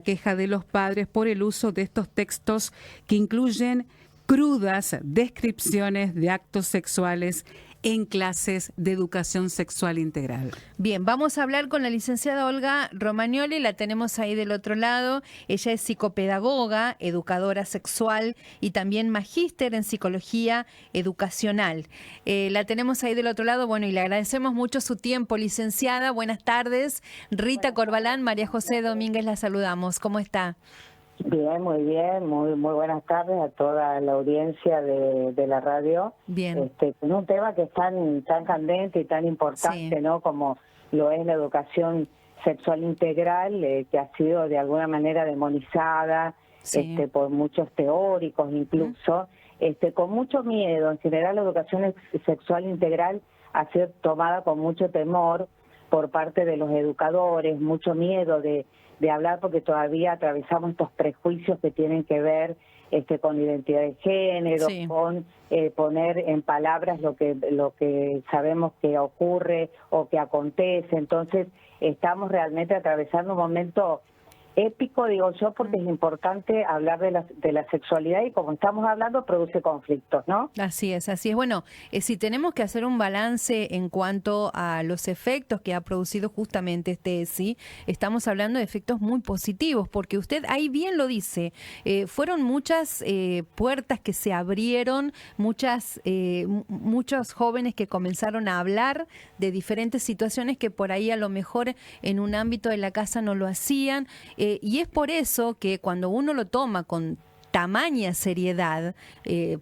Queja de los padres por el uso de estos textos que incluyen crudas descripciones de actos sexuales en clases de educación sexual integral. Bien, vamos a hablar con la licenciada Olga Romagnoli, la tenemos ahí del otro lado. Ella es psicopedagoga, educadora sexual y también magíster en psicología educacional. La tenemos ahí del otro lado, bueno, y le agradecemos mucho su tiempo, licenciada. Buenas tardes. Rita Corbalán, María José Domínguez, la saludamos. ¿Cómo está? Bien, muy buenas tardes a toda la audiencia de la radio. Bien. Con un tema que es tan candente y tan importante, Sí. ¿no? Como lo es la educación sexual integral, que ha sido de alguna manera demonizada, Sí. por muchos teóricos incluso, con mucho miedo. En general la educación sexual integral ha sido tomada con mucho temor por parte de los educadores, mucho miedo de hablar porque todavía atravesamos estos prejuicios que tienen que ver con identidad de género, Sí. con poner en palabras lo que sabemos que ocurre o que acontece. Entonces estamos realmente atravesando un momento épico, digo yo, porque es importante hablar de la sexualidad y como estamos hablando produce conflictos, ¿no? Así es, así es. Bueno, si tenemos que hacer un balance en cuanto a los efectos que ha producido justamente este ESI, estamos hablando de efectos muy positivos, porque usted ahí bien lo dice, fueron muchas puertas que se abrieron, muchos jóvenes que comenzaron a hablar de diferentes situaciones que por ahí a lo mejor en un ámbito de la casa no lo hacían, y es por eso que cuando uno lo toma con tamaña seriedad,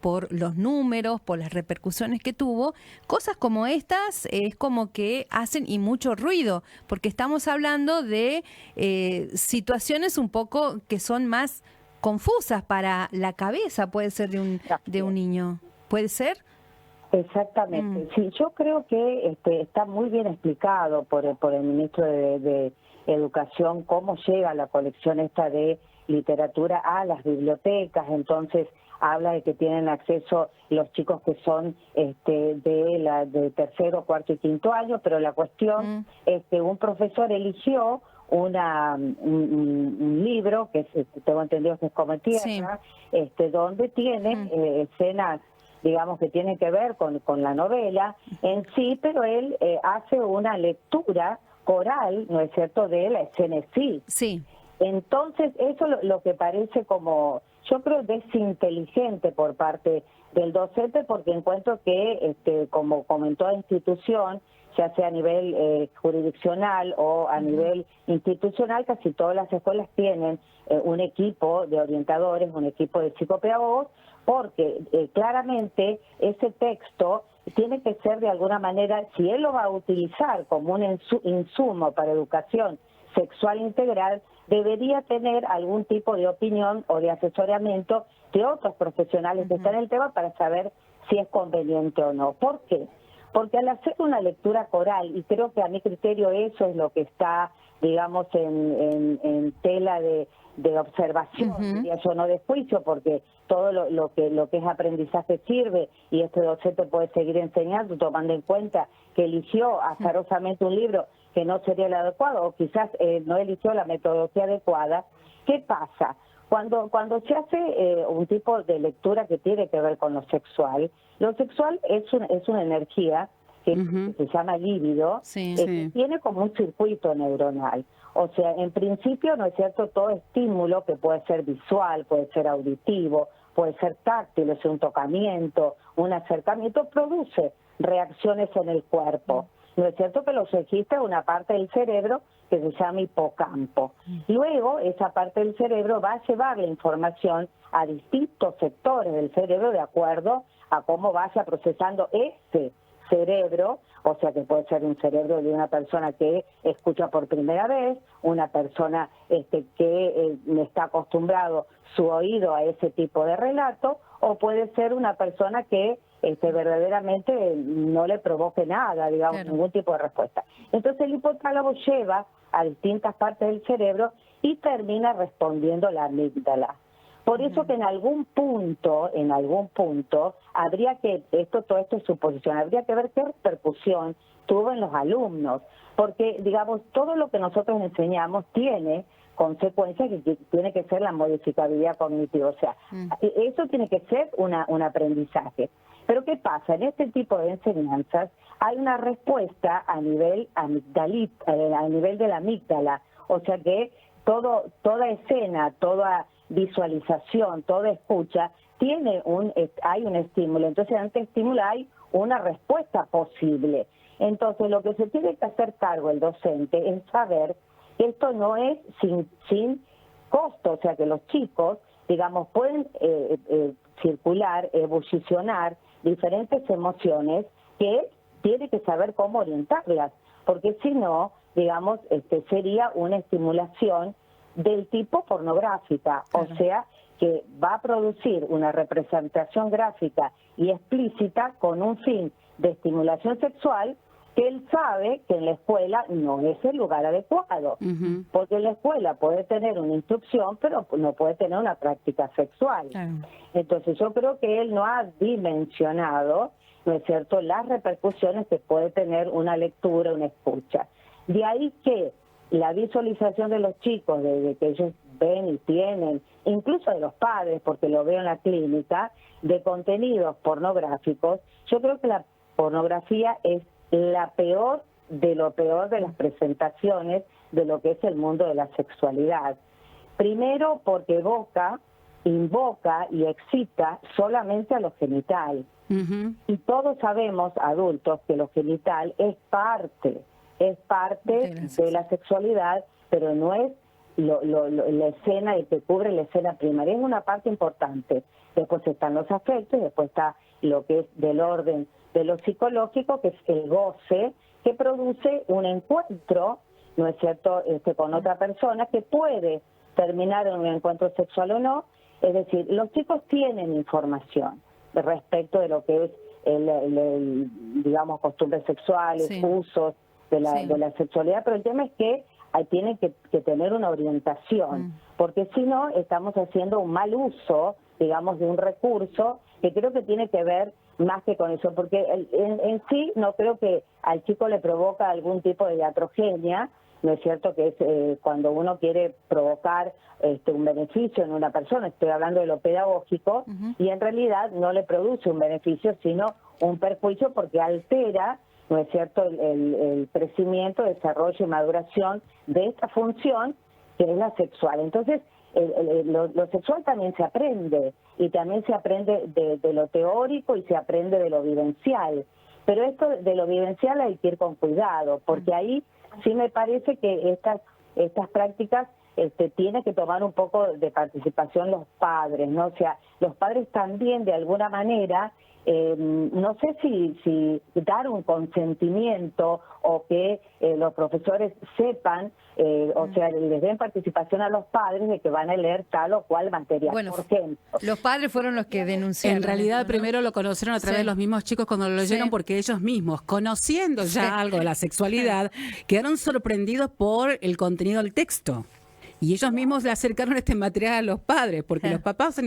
por los números, por las repercusiones que tuvo, cosas como estas es como que hacen y mucho ruido, porque estamos hablando de situaciones un poco que son más confusas para la cabeza, puede ser de un niño. ¿Puede ser? Exactamente. Sí, yo creo que está muy bien explicado por el ministro de Educación cómo llega la colección esta de literatura a las bibliotecas. Entonces habla de que tienen acceso los chicos que son de tercero, cuarto y quinto año, pero la cuestión es que un profesor eligió un libro que tengo entendido que es Come Tierra, sí. Donde tiene escenas, digamos, que tiene que ver con la novela en sí, pero él hace una lectura coral, ¿no es cierto?, de la escena en sí. Sí. Entonces, eso lo que parece como, yo creo, desinteligente por parte del docente, porque encuentro que, como comentó la institución, ya sea a nivel jurisdiccional o a nivel institucional, casi todas las escuelas tienen un equipo de orientadores, un equipo de psicopedagogos, porque claramente ese texto tiene que ser de alguna manera, si él lo va a utilizar como un insumo para educación sexual integral, debería tener algún tipo de opinión o de asesoramiento de otros profesionales que están en el tema para saber si es conveniente o no. ¿Por qué? Porque al hacer una lectura coral, y creo que a mi criterio eso es lo que está, digamos, en tela de observación, diría yo, no de juicio, porque todo lo que es aprendizaje sirve y este docente puede seguir enseñando tomando en cuenta que eligió azarosamente un libro que no sería el adecuado o quizás no eligió la metodología adecuada. ¿Qué pasa? Cuando se hace un tipo de lectura que tiene que ver con lo sexual es una energía que se llama líbido, que tiene como un circuito neuronal. O sea, en principio, ¿no es cierto?, todo estímulo que puede ser visual, puede ser auditivo, puede ser táctil, es un tocamiento, un acercamiento, produce reacciones en el cuerpo. ¿No es cierto?, que los registra una parte del cerebro que se llama hipocampo. Luego, esa parte del cerebro va a llevar la información a distintos sectores del cerebro de acuerdo a cómo vaya procesando ese cerebro, o sea que puede ser un cerebro de una persona que escucha por primera vez, una persona que está acostumbrado su oído a ese tipo de relato, o puede ser una persona que verdaderamente no le provoque nada, digamos, ningún tipo de respuesta. Entonces el hipotálamo lleva a distintas partes del cerebro y termina respondiendo la amígdala. Por eso que en algún punto, habría que, todo esto es suposición, habría que ver qué repercusión tuvo en los alumnos, porque, digamos, todo lo que nosotros enseñamos tiene consecuencia que tiene que ser la modificabilidad cognitiva. O sea, eso tiene que ser un aprendizaje. Pero ¿qué pasa? En este tipo de enseñanzas hay una respuesta a nivel amigdalita, a nivel de la amígdala. O sea que toda escena, toda visualización, toda escucha, hay un estímulo. Entonces, ante estímulo hay una respuesta posible. Entonces, lo que se tiene que hacer cargo el docente es saber que esto no es sin costo, o sea, que los chicos, digamos, pueden circular, ebullicionar diferentes emociones que él tiene que saber cómo orientarlas, porque si no, digamos, sería una estimulación del tipo pornográfica, claro. O sea, que va a producir una representación gráfica y explícita con un fin de estimulación sexual que él sabe que en la escuela no es el lugar adecuado, porque en la escuela puede tener una instrucción, pero no puede tener una práctica sexual. Claro. Entonces yo creo que él no ha dimensionado, ¿no es cierto?, las repercusiones que puede tener una lectura, una escucha. De ahí que la visualización de los chicos, de que ellos ven y tienen, incluso de los padres, porque lo veo en la clínica, de contenidos pornográficos, yo creo que la pornografía es la peor de lo peor de las presentaciones de lo que es el mundo de la sexualidad. Primero porque invoca y excita solamente a lo genital. Y todos sabemos, adultos, que lo genital es parte de la sexualidad, pero no es la escena y que cubre la escena primaria, es una parte importante. Después están los afectos, después está lo que es del orden de lo psicológico, que es el goce, que produce un encuentro, ¿no es cierto?, con otra persona, que puede terminar en un encuentro sexual o no. Es decir, los chicos tienen información respecto de lo que es digamos, costumbres sexuales, usos de la sexualidad, pero el tema es que tienen que tener una orientación, porque si no estamos haciendo un mal uso, digamos, de un recurso que creo que tiene que ver más que con eso, porque en sí no creo que al chico le provoca algún tipo de iatrogenia, ¿no es cierto?, que es cuando uno quiere provocar un beneficio en una persona, estoy hablando de lo pedagógico, y en realidad no le produce un beneficio, sino un perjuicio, porque altera, ¿no es cierto?, el crecimiento, desarrollo y maduración de esta función que es la sexual. Entonces, lo sexual también se aprende, y también se aprende de lo teórico y se aprende de lo vivencial. Pero esto de lo vivencial hay que ir con cuidado, porque ahí sí me parece que estas prácticas tienen que tomar un poco de participación los padres, ¿no? O sea, los padres también de alguna manera, no sé si dar un consentimiento o que los profesores sepan, o sea, les den participación a los padres de que van a leer tal o cual material. Bueno, por ejemplo, los padres fueron los que denunciaron. En realidad, esto, ¿no? primero lo conocieron a través de los mismos chicos cuando lo leyeron, porque ellos mismos, conociendo ya algo de la sexualidad, quedaron sorprendidos por el contenido del texto. Y ellos mismos le acercaron este material a los padres, porque los papás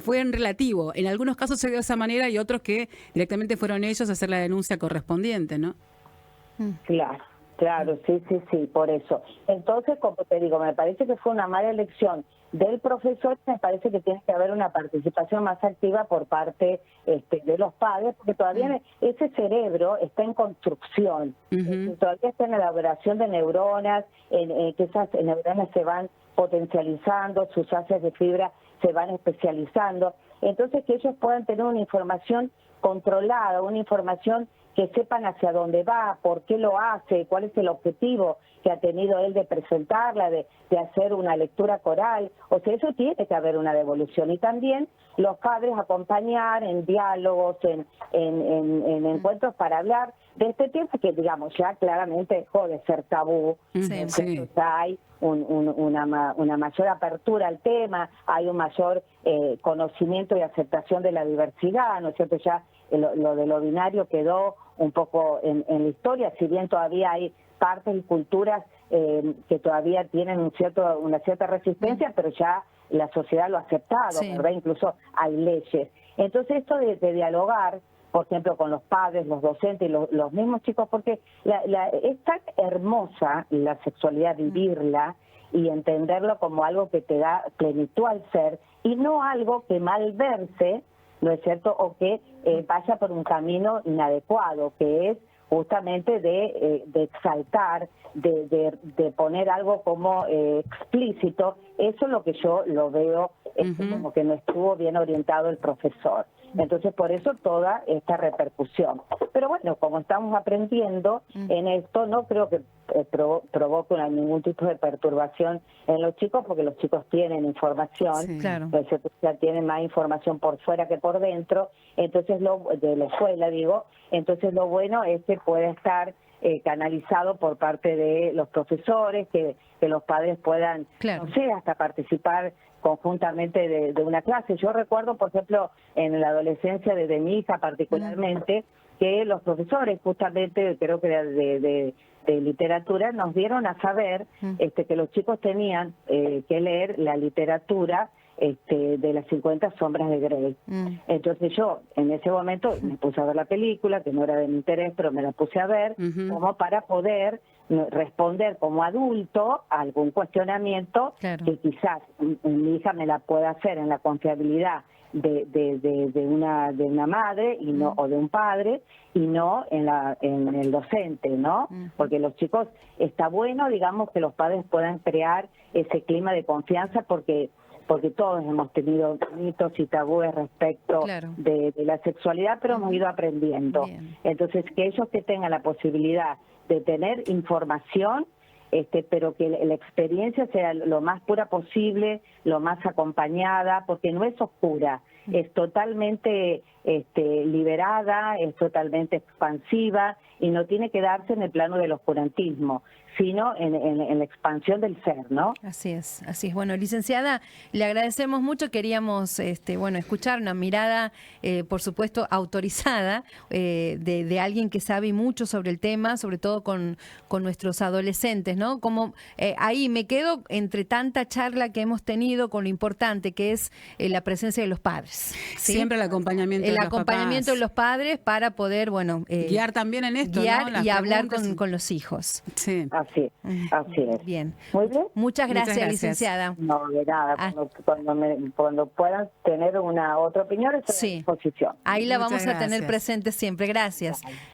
fue en relativo. En algunos casos se dio de esa manera y otros que directamente fueron ellos a hacer la denuncia correspondiente, ¿no? Claro, sí, por eso. Entonces, como te digo, me parece que fue una mala elección del profesor, me parece que tiene que haber una participación más activa por parte de los padres, porque todavía ese cerebro está en construcción, todavía está en elaboración de neuronas, que esas neuronas se van potencializando, sus haces de fibra se van especializando, entonces que ellos puedan tener una información controlada, una información que sepan hacia dónde va, por qué lo hace, cuál es el objetivo que ha tenido él de presentarla, de hacer una lectura coral. O sea, eso tiene que haber una devolución. Y también los padres acompañar en diálogos, en encuentros para hablar de este tema que, digamos, ya claramente dejó de ser tabú. Ya hay una mayor apertura al tema, hay un mayor conocimiento y aceptación de la diversidad, ¿no es cierto? Ya lo de lo binario quedó un poco en la historia, si bien todavía hay partes y culturas que todavía tienen una cierta resistencia, pero ya la sociedad lo ha aceptado, ¿verdad? Incluso hay leyes. Entonces esto de dialogar, por ejemplo, con los padres, los docentes y los mismos chicos, porque es tan hermosa la sexualidad, vivirla, y entenderlo como algo que te da plenitud al ser y no algo que malverse, ¿no es cierto?, o que vaya por un camino inadecuado, que es justamente de exaltar, de poner algo como explícito. Eso es lo que yo lo veo como que no estuvo bien orientado el profesor. Entonces, por eso toda esta repercusión. Pero bueno, como estamos aprendiendo en esto, no creo que provoque ningún tipo de perturbación en los chicos, porque los chicos tienen información, Sí, claro. Ya tienen más información por fuera que por dentro, entonces de la escuela, digo, entonces lo bueno es que pueda estar canalizado por parte de los profesores, que los padres puedan, claro, no sé, hasta participar conjuntamente de una clase. Yo recuerdo, por ejemplo, en la adolescencia de mi hija particularmente, que los profesores, justamente, creo que de literatura, nos dieron a saber que los chicos tenían que leer la literatura de las 50 sombras de Grey. Entonces yo en ese momento me puse a ver la película, que no era de mi interés, pero me la puse a ver como para poder responder como adulto a algún cuestionamiento que quizás mi hija me la pueda hacer en la confiabilidad de una madre y no o de un padre y no en el docente, ¿no? Porque los chicos, está bueno, digamos, que los padres puedan crear ese clima de confianza, porque todos hemos tenido mitos y tabúes respecto de la sexualidad, pero hemos ido aprendiendo. Bien. Entonces, que ellos que tengan la posibilidad de tener información, pero que la experiencia sea lo más pura posible, lo más acompañada, porque no es oscura, es totalmente liberada, es totalmente expansiva y no tiene que darse en el plano del oscurantismo, sino en la expansión del ser, ¿no? Así es, así es. Bueno, licenciada, le agradecemos mucho. Queríamos, escuchar una mirada, por supuesto, autorizada de alguien que sabe mucho sobre el tema, sobre todo con nuestros adolescentes, ¿no? Como ahí me quedo entre tanta charla que hemos tenido con lo importante que es la presencia de los padres, ¿sí? Siempre el acompañamiento de los acompañamiento papás. De los padres para poder, guiar también en esto, guiar, ¿no? y hablar con los hijos. Sí. Así es. Bien. Muy bien. Muchas gracias, licenciada. No, de nada. Cuando puedan tener una otra opinión, estoy a disposición. Ahí la Muchas vamos a tener gracias. presente siempre. Gracias.